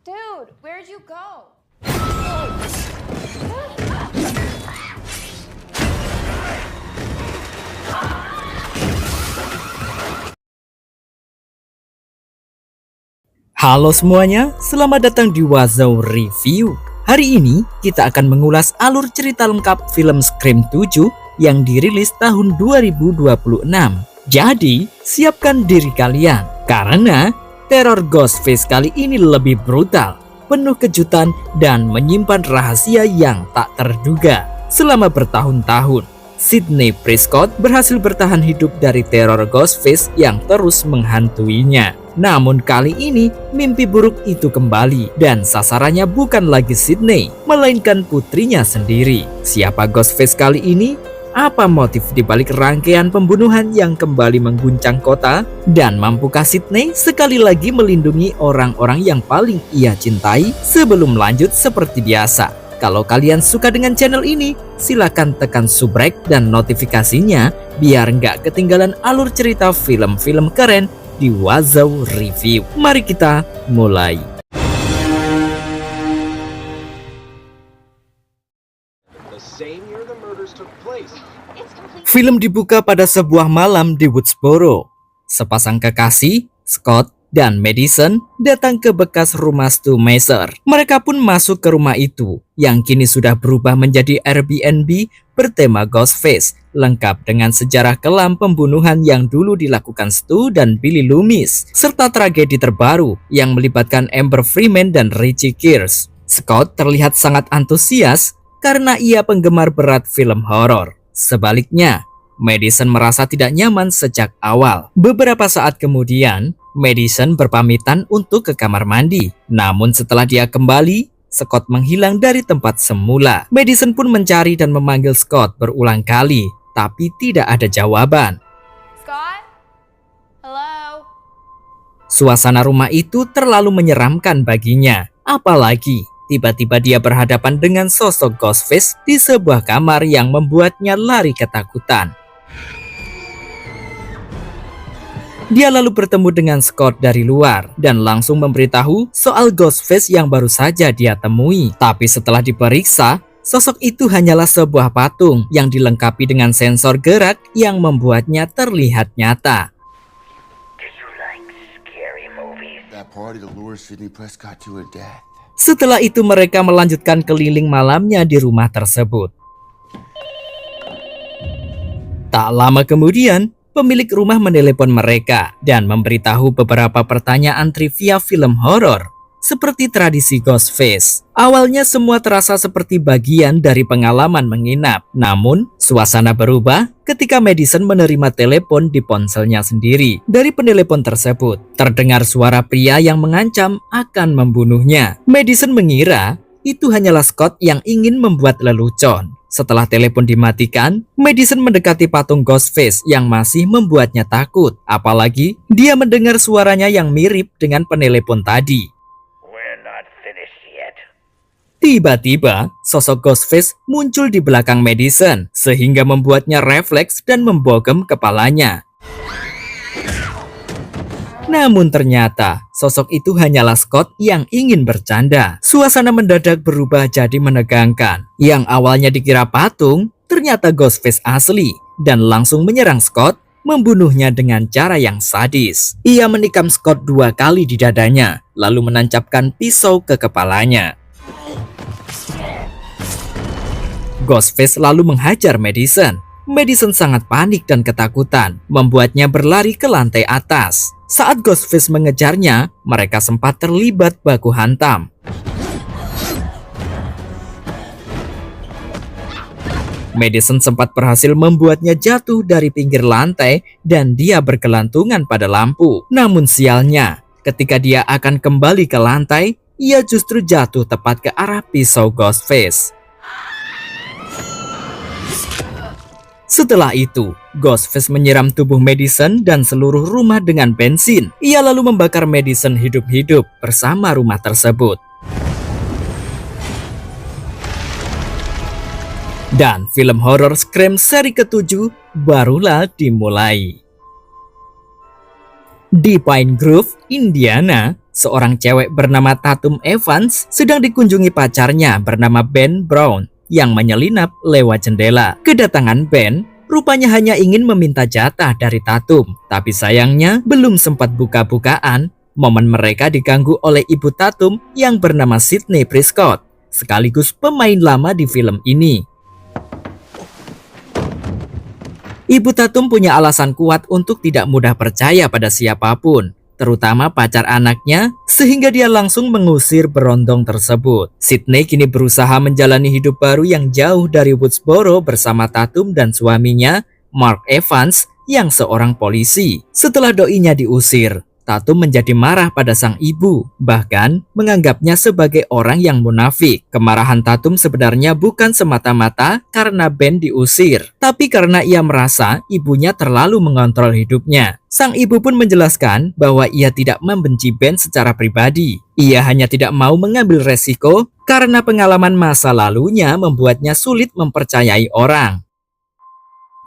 Dude, where'd you go? Halo semuanya, selamat datang di Wazau Review. Hari ini kita akan mengulas alur cerita lengkap film Scream 7 yang dirilis tahun 2026. Jadi, siapkan diri kalian karena teror Ghostface kali ini lebih brutal, penuh kejutan dan menyimpan rahasia yang tak terduga. Selama bertahun-tahun, Sidney Prescott berhasil bertahan hidup dari teror Ghostface yang terus menghantuinya. Namun kali ini mimpi buruk itu kembali dan sasarannya bukan lagi Sidney, melainkan putrinya sendiri. Siapa Ghostface kali ini? Apa motif dibalik rangkaian pembunuhan yang kembali mengguncang kota? Dan mampukah Sidney sekali lagi melindungi orang-orang yang paling ia cintai? Sebelum lanjut seperti biasa, kalau kalian suka dengan channel ini, silakan tekan subscribe dan notifikasinya biar nggak ketinggalan alur cerita film-film keren di Wazau Review. Mari kita mulai. Film dibuka pada sebuah malam di Woodsboro. Sepasang kekasih, Scott dan Madison, datang ke bekas rumah Stu Macer. Mereka pun masuk ke rumah itu, yang kini sudah berubah menjadi Airbnb bertema Ghostface, lengkap dengan sejarah kelam pembunuhan yang dulu dilakukan Stu dan Billy Loomis, serta tragedi terbaru yang melibatkan Amber Freeman dan Richie Kears. Scott terlihat sangat antusias karena ia penggemar berat film horor. Sebaliknya, Madison merasa tidak nyaman sejak awal. Beberapa saat kemudian, Madison berpamitan untuk ke kamar mandi. Namun setelah dia kembali, Scott menghilang dari tempat semula. Madison pun mencari dan memanggil Scott berulang kali, tapi tidak ada jawaban. Scott? Hello? Suasana rumah itu terlalu menyeramkan baginya. Apalagi tiba-tiba dia berhadapan dengan sosok Ghostface di sebuah kamar yang membuatnya lari ketakutan. Dia lalu bertemu dengan Scott dari luar dan langsung memberitahu soal Ghostface yang baru saja dia temui. Tapi setelah diperiksa, sosok itu hanyalah sebuah patung yang dilengkapi dengan sensor gerak yang membuatnya terlihat nyata. Setelah itu mereka melanjutkan keliling malamnya di rumah tersebut. Tak lama kemudian, pemilik rumah menelepon mereka dan memberitahu beberapa pertanyaan trivia film horor seperti tradisi Ghostface. Awalnya semua terasa seperti bagian dari pengalaman menginap. Namun, suasana berubah ketika Madison menerima telepon di ponselnya sendiri. Dari penelepon tersebut, terdengar suara pria yang mengancam akan membunuhnya. Madison mengira itu hanyalah Scott yang ingin membuat lelucon. Setelah telepon dimatikan, Madison mendekati patung Ghostface yang masih membuatnya takut. Apalagi dia mendengar suaranya yang mirip dengan penelepon tadi. Tiba-tiba, sosok Ghostface muncul di belakang Madison, sehingga membuatnya refleks dan membogem kepalanya. Namun ternyata, sosok itu hanyalah Scott yang ingin bercanda. Suasana mendadak berubah jadi menegangkan. Yang awalnya dikira patung, ternyata Ghostface asli, dan langsung menyerang Scott, membunuhnya dengan cara yang sadis. Ia menikam Scott 2 kali di dadanya, lalu menancapkan pisau ke kepalanya. Ghostface lalu menghajar Madison. Madison sangat panik dan ketakutan, membuatnya berlari ke lantai atas. Saat Ghostface mengejarnya, mereka sempat terlibat baku hantam. Madison sempat berhasil membuatnya jatuh dari pinggir lantai dan dia bergelantungan pada lampu. Namun sialnya, ketika dia akan kembali ke lantai, ia justru jatuh tepat ke arah pisau Ghostface. Setelah itu, Ghostface menyiram tubuh Madison dan seluruh rumah dengan bensin. Ia lalu membakar Madison hidup-hidup bersama rumah tersebut. Dan film horor Scream seri ke-7 barulah dimulai. Di Pine Grove, Indiana, seorang cewek bernama Tatum Evans sedang dikunjungi pacarnya bernama Ben Brown yang menyelinap lewat jendela. Kedatangan Ben rupanya hanya ingin meminta jatah dari Tatum, tapi sayangnya belum sempat buka-bukaan. Momen mereka diganggu oleh ibu Tatum yang bernama Sydney Prescott, sekaligus pemain lama di film ini. Ibu Tatum punya alasan kuat untuk tidak mudah percaya pada siapapun, terutama pacar anaknya, sehingga dia langsung mengusir berondong tersebut. Sydney kini berusaha menjalani hidup baru yang jauh dari Woodsboro bersama Tatum dan suaminya, Mark Evans, yang seorang polisi. Setelah doinya diusir, Tatum menjadi marah pada sang ibu, bahkan menganggapnya sebagai orang yang munafik. Kemarahan Tatum sebenarnya bukan semata-mata karena Ben diusir, tapi karena ia merasa ibunya terlalu mengontrol hidupnya. Sang ibu pun menjelaskan bahwa ia tidak membenci Ben secara pribadi. Ia hanya tidak mau mengambil resiko karena pengalaman masa lalunya membuatnya sulit mempercayai orang.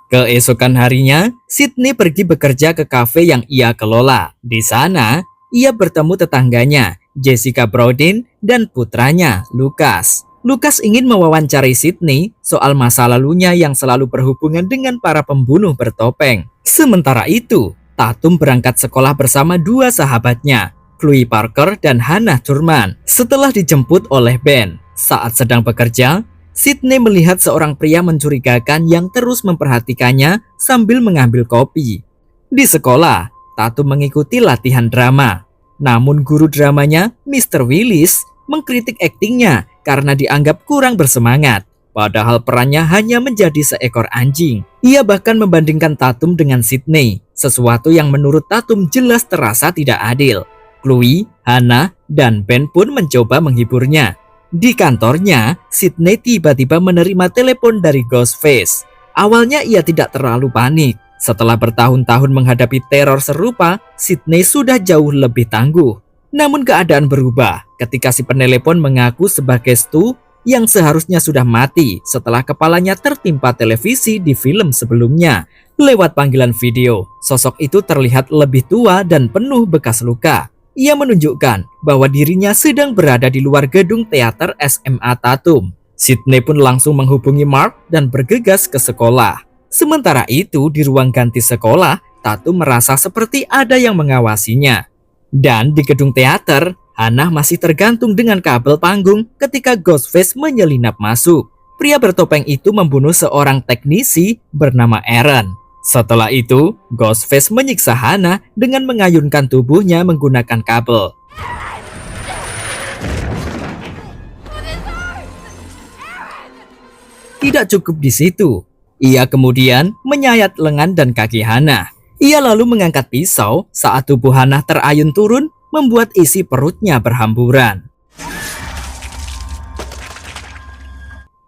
Keesokan harinya, Sydney pergi bekerja ke kafe yang ia kelola. Di sana, ia bertemu tetangganya, Jessica Brodin, dan putranya, Lucas. Lucas ingin mewawancarai Sydney soal masa lalunya yang selalu berhubungan dengan para pembunuh bertopeng. Sementara itu, Tatum berangkat sekolah bersama dua sahabatnya, Chloe Parker dan Hannah Thurman. Setelah dijemput oleh Ben, saat sedang bekerja, Sydney melihat seorang pria mencurigakan yang terus memperhatikannya sambil mengambil kopi. Di sekolah, Tatum mengikuti latihan drama. Namun guru dramanya, Mr. Willis, mengkritik aktingnya karena dianggap kurang bersemangat. Padahal perannya hanya menjadi seekor anjing. Ia bahkan membandingkan Tatum dengan Sydney, sesuatu yang menurut Tatum jelas terasa tidak adil. Chloe, Hannah, dan Ben pun mencoba menghiburnya. Di kantornya, Sydney tiba-tiba menerima telepon dari Ghostface. Awalnya ia tidak terlalu panik. Setelah bertahun-tahun menghadapi teror serupa, Sydney sudah jauh lebih tangguh. Namun keadaan berubah ketika si penelepon mengaku sebagai Stu yang seharusnya sudah mati setelah kepalanya tertimpa televisi di film sebelumnya. Lewat panggilan video, sosok itu terlihat lebih tua dan penuh bekas luka. Ia menunjukkan bahwa dirinya sedang berada di luar gedung teater SMA Tatum. Sydney pun langsung menghubungi Mark dan bergegas ke sekolah. Sementara itu, di ruang ganti sekolah, Tatum merasa seperti ada yang mengawasinya. Dan di gedung teater, Hannah masih tergantung dengan kabel panggung ketika Ghostface menyelinap masuk. Pria bertopeng itu membunuh seorang teknisi bernama Aaron. Setelah itu, Ghostface menyiksa Hannah dengan mengayunkan tubuhnya menggunakan kabel. Tidak cukup di situ, ia kemudian menyayat lengan dan kaki Hannah. Ia lalu mengangkat pisau saat tubuh Hannah terayun turun, membuat isi perutnya berhamburan.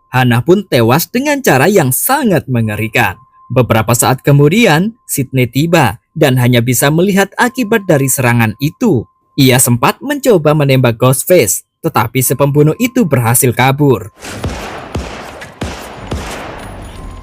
Hannah pun tewas dengan cara yang sangat mengerikan. Beberapa saat kemudian, Sydney tiba dan hanya bisa melihat akibat dari serangan itu. Ia sempat mencoba menembak Ghostface, tetapi si pembunuh itu berhasil kabur.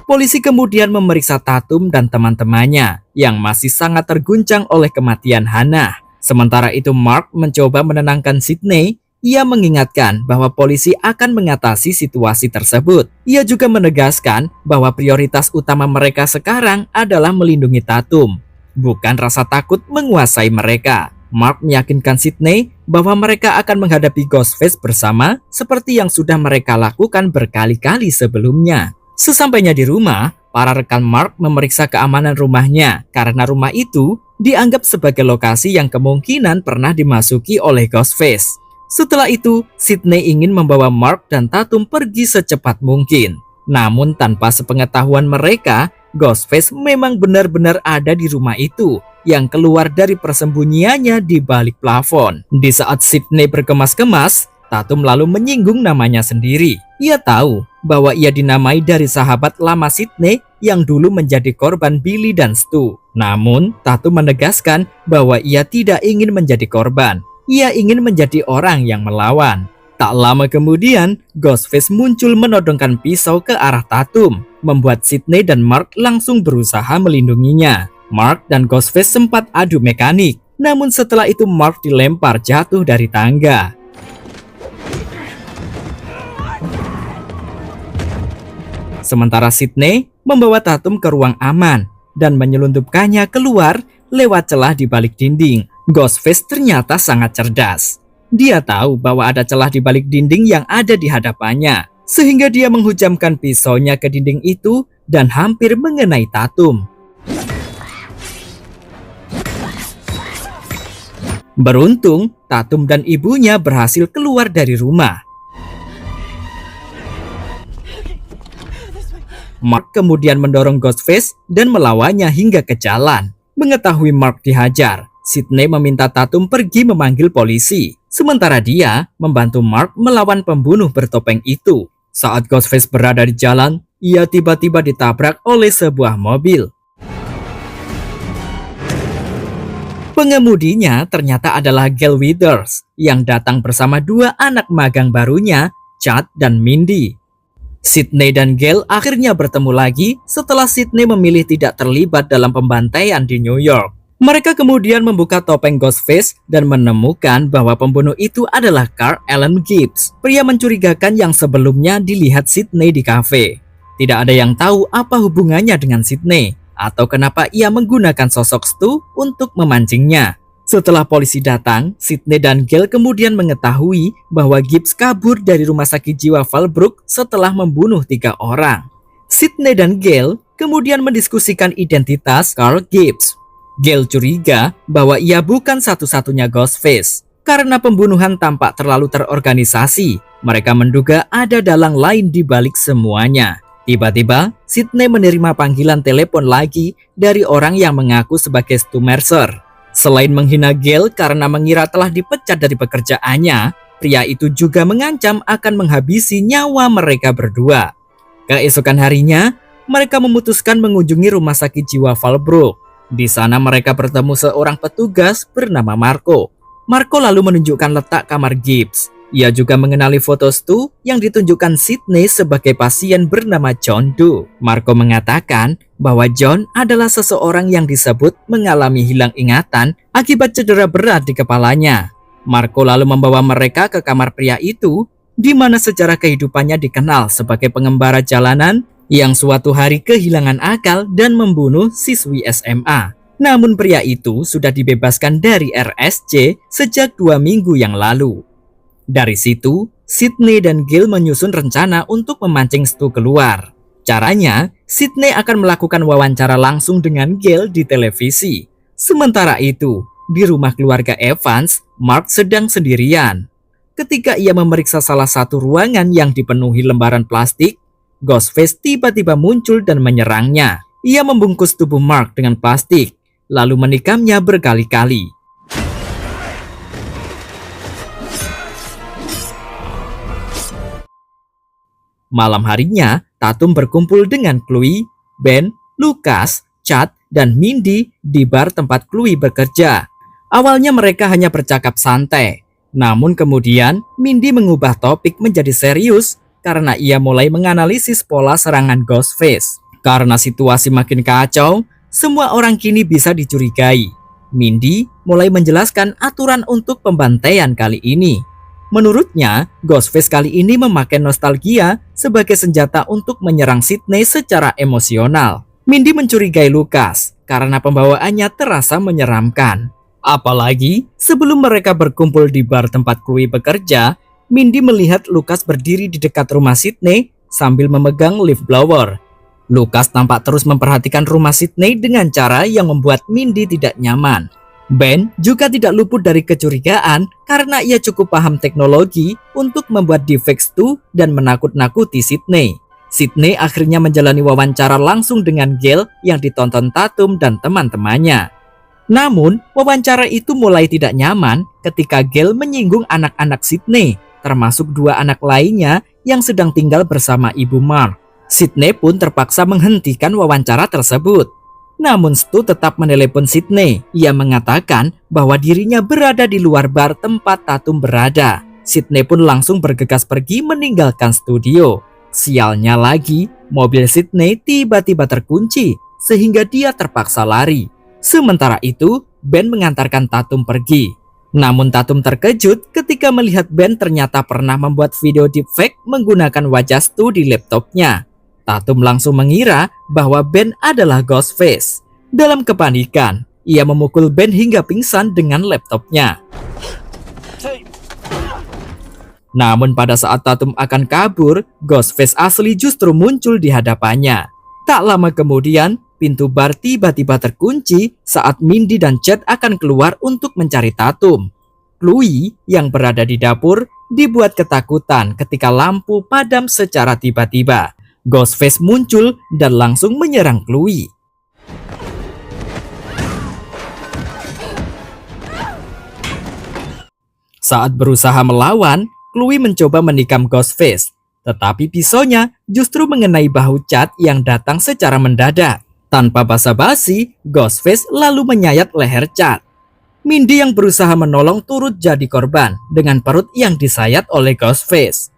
Polisi kemudian memeriksa Tatum dan teman-temannya yang masih sangat terguncang oleh kematian Hannah. Sementara itu Mark mencoba menenangkan Sydney. Ia mengingatkan bahwa polisi akan mengatasi situasi tersebut. Ia juga menegaskan bahwa prioritas utama mereka sekarang adalah melindungi Tatum, bukan rasa takut menguasai mereka. Mark meyakinkan Sydney bahwa mereka akan menghadapi Ghostface bersama seperti yang sudah mereka lakukan berkali-kali sebelumnya. Sesampainya di rumah, para rekan Mark memeriksa keamanan rumahnya karena rumah itu dianggap sebagai lokasi yang kemungkinan pernah dimasuki oleh Ghostface. Setelah itu, Sydney ingin membawa Mark dan Tatum pergi secepat mungkin. Namun tanpa sepengetahuan mereka, Ghostface memang benar-benar ada di rumah itu yang keluar dari persembunyiannya di balik plafon. Di saat Sydney berkemas-kemas, Tatum lalu menyinggung namanya sendiri. Ia tahu bahwa ia dinamai dari sahabat lama Sydney yang dulu menjadi korban Billy dan Stu. Namun, Tatum menegaskan bahwa ia tidak ingin menjadi korban. Ia ingin menjadi orang yang melawan. Tak lama kemudian, Ghostface muncul menodongkan pisau ke arah Tatum, membuat Sydney dan Mark langsung berusaha melindunginya. Mark dan Ghostface sempat adu mekanik. Namun setelah itu Mark dilempar jatuh dari tangga. Sementara Sydney membawa Tatum ke ruang aman dan menyelundupkannya keluar lewat celah di balik dinding. Ghostface ternyata sangat cerdas. Dia tahu bahwa ada celah di balik dinding yang ada di hadapannya, sehingga dia menghujamkan pisaunya ke dinding itu dan hampir mengenai Tatum. Beruntung, Tatum dan ibunya berhasil keluar dari rumah. Mark kemudian mendorong Ghostface dan melawannya hingga ke jalan. Mengetahui Mark dihajar, Sydney meminta Tatum pergi memanggil polisi. Sementara dia membantu Mark melawan pembunuh bertopeng itu. Saat Ghostface berada di jalan, ia tiba-tiba ditabrak oleh sebuah mobil. Pengemudinya ternyata adalah Gale Withers yang datang bersama dua anak magang barunya, Chad dan Mindy. Sydney dan Gale akhirnya bertemu lagi setelah Sydney memilih tidak terlibat dalam pembantaian di New York. Mereka kemudian membuka topeng Ghostface dan menemukan bahwa pembunuh itu adalah Carl Allen Gibbs, pria mencurigakan yang sebelumnya dilihat Sydney di kafe. Tidak ada yang tahu apa hubungannya dengan Sydney atau kenapa ia menggunakan sosok Stu untuk memancingnya. Setelah polisi datang, Sydney dan Gale kemudian mengetahui bahwa Gibbs kabur dari rumah sakit jiwa Fallbrook setelah membunuh 3 orang. Sydney dan Gale kemudian mendiskusikan identitas Carl Gibbs. Gale curiga bahwa ia bukan satu-satunya Ghostface. Karena pembunuhan tampak terlalu terorganisasi, mereka menduga ada dalang lain di balik semuanya. Tiba-tiba, Sydney menerima panggilan telepon lagi dari orang yang mengaku sebagai Stu Mercer. Selain menghina Gale karena mengira telah dipecat dari pekerjaannya, pria itu juga mengancam akan menghabisi nyawa mereka berdua. Keesokan harinya, mereka memutuskan mengunjungi rumah sakit jiwa Fallbrook. Di sana mereka bertemu seorang petugas bernama Marco. Marco lalu menunjukkan letak kamar Gibbs. Ia juga mengenali foto Stu yang ditunjukkan Sydney sebagai pasien bernama John Doe. Marco mengatakan bahwa John adalah seseorang yang disebut mengalami hilang ingatan akibat cedera berat di kepalanya. Marco lalu membawa mereka ke kamar pria itu, di mana sejarah kehidupannya dikenal sebagai pengembara jalanan yang suatu hari kehilangan akal dan membunuh siswi SMA. Namun pria itu sudah dibebaskan dari RSJ sejak 2 minggu yang lalu. Dari situ, Sydney dan Gale menyusun rencana untuk memancing Stu keluar. Caranya, Sydney akan melakukan wawancara langsung dengan Gale di televisi. Sementara itu, di rumah keluarga Evans, Mark sedang sendirian. Ketika ia memeriksa salah satu ruangan yang dipenuhi lembaran plastik, Ghostface tiba-tiba muncul dan menyerangnya. Ia membungkus tubuh Mark dengan plastik, lalu menikamnya berkali-kali. Malam harinya, Tatum berkumpul dengan Chloe, Ben, Lucas, Chad, dan Mindy di bar tempat Chloe bekerja. Awalnya mereka hanya bercakap santai, namun kemudian Mindy mengubah topik menjadi serius karena ia mulai menganalisis pola serangan Ghostface. Karena situasi makin kacau, semua orang kini bisa dicurigai. Mindy mulai menjelaskan aturan untuk pembantaian kali ini. Menurutnya, Ghostface kali ini memakai nostalgia sebagai senjata untuk menyerang Sydney secara emosional. Mindy mencurigai Lucas karena pembawaannya terasa menyeramkan. Apalagi sebelum mereka berkumpul di bar tempat Chloe bekerja, Mindy melihat Lucas berdiri di dekat rumah Sydney sambil memegang leaf blower. Lucas tampak terus memperhatikan rumah Sydney dengan cara yang membuat Mindy tidak nyaman. Ben juga tidak luput dari kecurigaan karena ia cukup paham teknologi untuk membuat defect Stu dan menakut-nakuti Sydney. Sydney akhirnya menjalani wawancara langsung dengan Gale yang ditonton Tatum dan teman-temannya. Namun, wawancara itu mulai tidak nyaman ketika Gale menyinggung anak-anak Sydney, termasuk 2 anak lainnya yang sedang tinggal bersama ibu Mark. Sydney pun terpaksa menghentikan wawancara tersebut. Namun Stu tetap menelepon Sydney. Ia mengatakan bahwa dirinya berada di luar bar tempat Tatum berada. Sydney pun langsung bergegas pergi meninggalkan studio. Sialnya lagi, mobil Sydney tiba-tiba terkunci sehingga dia terpaksa lari. Sementara itu, Ben mengantarkan Tatum pergi. Namun Tatum terkejut ketika melihat Ben ternyata pernah membuat video deepfake menggunakan wajah Stu di laptopnya. Tatum langsung mengira bahwa Ben adalah Ghostface. Dalam kepanikan, ia memukul Ben hingga pingsan dengan laptopnya. Namun pada saat Tatum akan kabur, Ghostface asli justru muncul di hadapannya. Tak lama kemudian, pintu bar tiba-tiba terkunci saat Mindy dan Chad akan keluar untuk mencari Tatum. Chloe yang berada di dapur dibuat ketakutan ketika lampu padam secara tiba-tiba. Ghostface muncul dan langsung menyerang Chloe. Saat berusaha melawan, Chloe mencoba menikam Ghostface, tetapi pisaunya justru mengenai bahu Chad yang datang secara mendadak. Tanpa basa-basi, Ghostface lalu menyayat leher Chad. Mindy yang berusaha menolong turut jadi korban dengan perut yang disayat oleh Ghostface.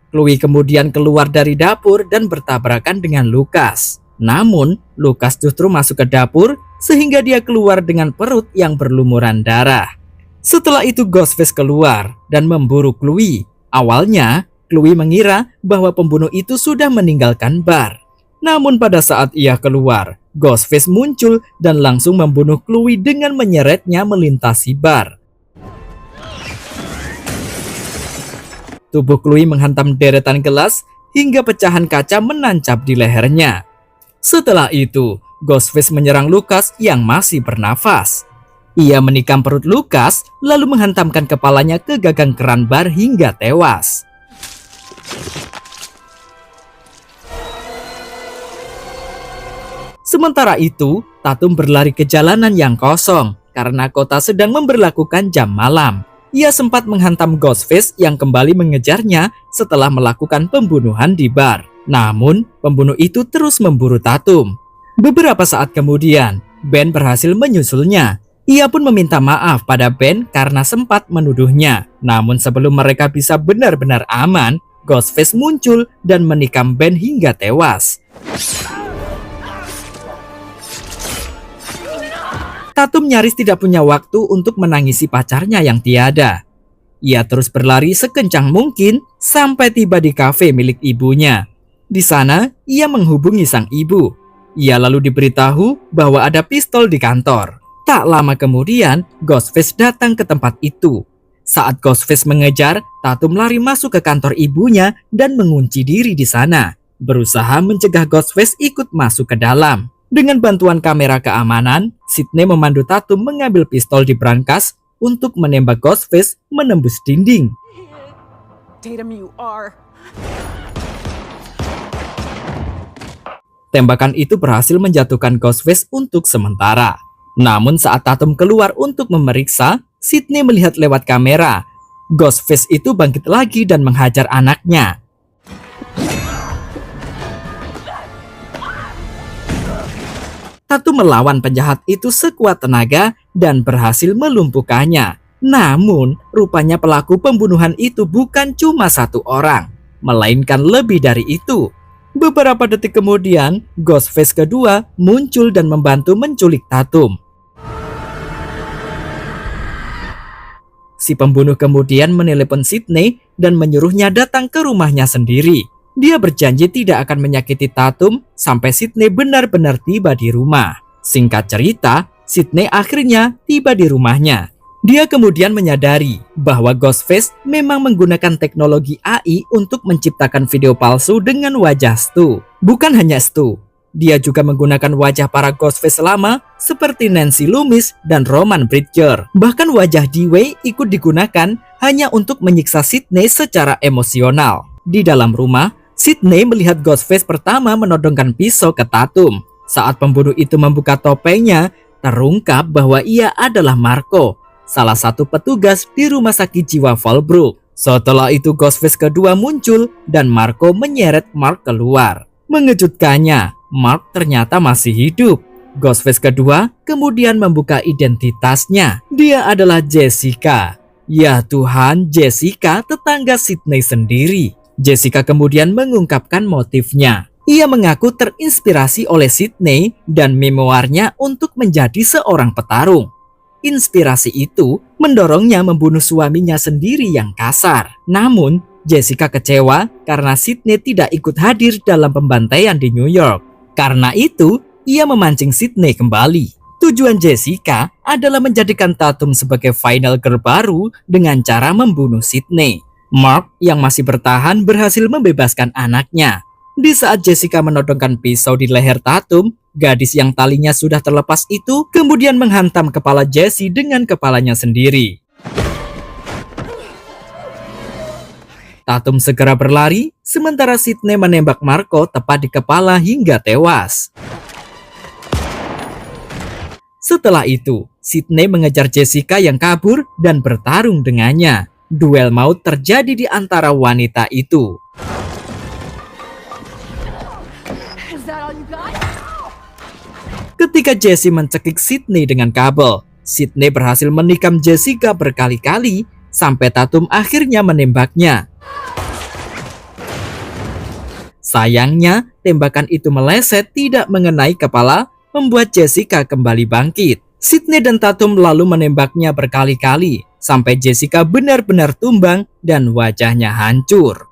Chloe kemudian keluar dari dapur dan bertabrakan dengan Lucas. Namun, Lucas justru masuk ke dapur sehingga dia keluar dengan perut yang berlumuran darah. Setelah itu Ghostface keluar dan memburu Chloe. Awalnya, Chloe mengira bahwa pembunuh itu sudah meninggalkan bar. Namun pada saat ia keluar, Ghostface muncul dan langsung membunuh Chloe dengan menyeretnya melintasi bar. Tubuh Chloe menghantam deretan gelas hingga pecahan kaca menancap di lehernya. Setelah itu, Ghostface menyerang Lucas yang masih bernafas. Ia menikam perut Lucas lalu menghantamkan kepalanya ke gagang keran bar hingga tewas. Sementara itu, Tatum berlari ke jalanan yang kosong karena kota sedang memberlakukan jam malam. Ia sempat menghantam Ghostface yang kembali mengejarnya setelah melakukan pembunuhan di bar. Namun, pembunuh itu terus memburu Tatum. Beberapa saat kemudian, Ben berhasil menyusulnya. Ia pun meminta maaf pada Ben karena sempat menuduhnya. Namun sebelum mereka bisa benar-benar aman, Ghostface muncul dan menikam Ben hingga tewas. Tatum nyaris tidak punya waktu untuk menangisi pacarnya yang tiada. Ia terus berlari sekencang mungkin sampai tiba di kafe milik ibunya. Di sana, ia menghubungi sang ibu. Ia lalu diberitahu bahwa ada pistol di kantor. Tak lama kemudian, Ghostface datang ke tempat itu. Saat Ghostface mengejar, Tatum lari masuk ke kantor ibunya dan mengunci diri di sana, berusaha mencegah Ghostface ikut masuk ke dalam. Dengan bantuan kamera keamanan, Sidney memandu Tatum mengambil pistol di brankas untuk menembak Ghostface menembus dinding. Tatum, you are. Tembakan itu berhasil menjatuhkan Ghostface untuk sementara. Namun saat Tatum keluar untuk memeriksa, Sidney melihat lewat kamera. Ghostface itu bangkit lagi dan menghajar anaknya. Tatum melawan penjahat itu sekuat tenaga dan berhasil melumpuhkannya. Namun, rupanya pelaku pembunuhan itu bukan cuma satu orang, melainkan lebih dari itu. Beberapa detik kemudian, Ghostface kedua muncul dan membantu menculik Tatum. Si pembunuh kemudian menelepon Sidney dan menyuruhnya datang ke rumahnya sendiri. Dia berjanji tidak akan menyakiti Tatum sampai Sidney benar-benar tiba di rumah. Singkat cerita, Sidney akhirnya tiba di rumahnya. Dia kemudian menyadari bahwa Ghostface memang menggunakan teknologi AI untuk menciptakan video palsu dengan wajah Stu. Bukan hanya Stu, dia juga menggunakan wajah para Ghostface lama seperti Nancy Loomis dan Roman Bridger. Bahkan wajah Dewey ikut digunakan hanya untuk menyiksa Sidney secara emosional. Di dalam rumah, Sidney melihat Ghostface pertama menodongkan pisau ke Tatum. Saat pembunuh itu membuka topengnya, terungkap bahwa ia adalah Marco, salah satu petugas di rumah sakit jiwa Fallbrook. Setelah itu Ghostface kedua muncul dan Marco menyeret Mark keluar. Mengejutkannya, Mark ternyata masih hidup. Ghostface kedua kemudian membuka identitasnya. Dia adalah Jessica. Ya Tuhan, Jessica tetangga Sidney sendiri. Jessica kemudian mengungkapkan motifnya. Ia mengaku terinspirasi oleh Sidney dan memoarnya untuk menjadi seorang petarung. Inspirasi itu mendorongnya membunuh suaminya sendiri yang kasar. Namun, Jessica kecewa karena Sydney tidak ikut hadir dalam pembantaian di New York. Karena itu, ia memancing Sydney kembali. Tujuan Jessica adalah menjadikan Tatum sebagai final girl baru dengan cara membunuh Sydney. Mark yang masih bertahan berhasil membebaskan anaknya. Di saat Jessica menodongkan pisau di leher Tatum, gadis yang talinya sudah terlepas itu kemudian menghantam kepala Jesse dengan kepalanya sendiri. Tatum segera berlari, sementara Sydney menembak Marco tepat di kepala hingga tewas. Setelah itu, Sydney mengejar Jessica yang kabur dan bertarung dengannya. Duel maut terjadi di antara wanita itu. Is that all you got? Ketika Jesse mencekik Sydney dengan kabel, Sydney berhasil menikam Jessica berkali-kali sampai Tatum akhirnya menembaknya. Sayangnya, tembakan itu meleset tidak mengenai kepala, membuat Jessica kembali bangkit. Sydney dan Tatum lalu menembaknya berkali-kali sampai Jessica benar-benar tumbang dan wajahnya hancur.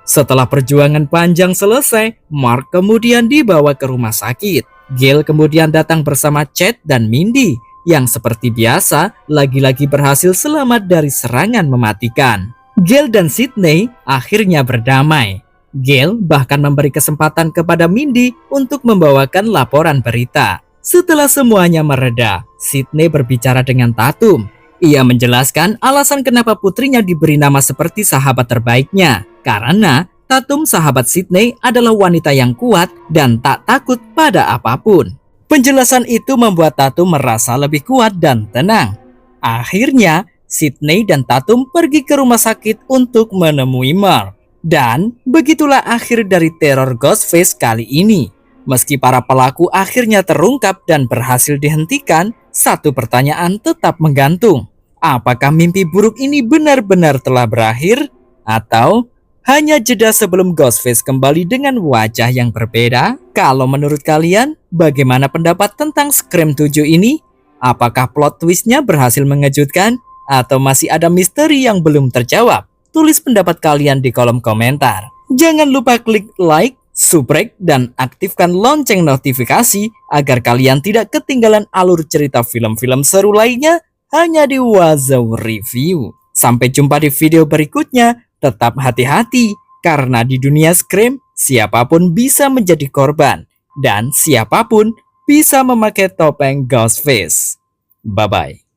Setelah perjuangan panjang selesai, Mark kemudian dibawa ke rumah sakit. Gail kemudian datang bersama Chad dan Mindy, yang seperti biasa lagi-lagi berhasil selamat dari serangan mematikan. Gail dan Sydney akhirnya berdamai. Gail bahkan memberi kesempatan kepada Mindy untuk membawakan laporan berita. Setelah semuanya mereda, Sydney berbicara dengan Tatum. Ia menjelaskan alasan kenapa putrinya diberi nama seperti sahabat terbaiknya. Karena Tatum sahabat Sydney adalah wanita yang kuat dan tak takut pada apapun. Penjelasan itu membuat Tatum merasa lebih kuat dan tenang. Akhirnya, Sydney dan Tatum pergi ke rumah sakit untuk menemui Mark. Dan begitulah akhir dari teror Ghostface kali ini. Meski para pelaku akhirnya terungkap dan berhasil dihentikan, satu pertanyaan tetap menggantung. Apakah mimpi buruk ini benar-benar telah berakhir? Atau hanya jeda sebelum Ghostface kembali dengan wajah yang berbeda? Kalau menurut kalian, bagaimana pendapat tentang Scream 7 ini? Apakah plot twistnya berhasil mengejutkan? Atau masih ada misteri yang belum terjawab? Tulis pendapat kalian di kolom komentar. Jangan lupa klik like, subscribe, dan aktifkan lonceng notifikasi agar kalian tidak ketinggalan alur cerita film-film seru lainnya hanya di Wazow Review. Sampai jumpa di video berikutnya. Tetap hati-hati, karena di dunia Scream, siapapun bisa menjadi korban, dan siapapun bisa memakai topeng Ghostface. Bye-bye.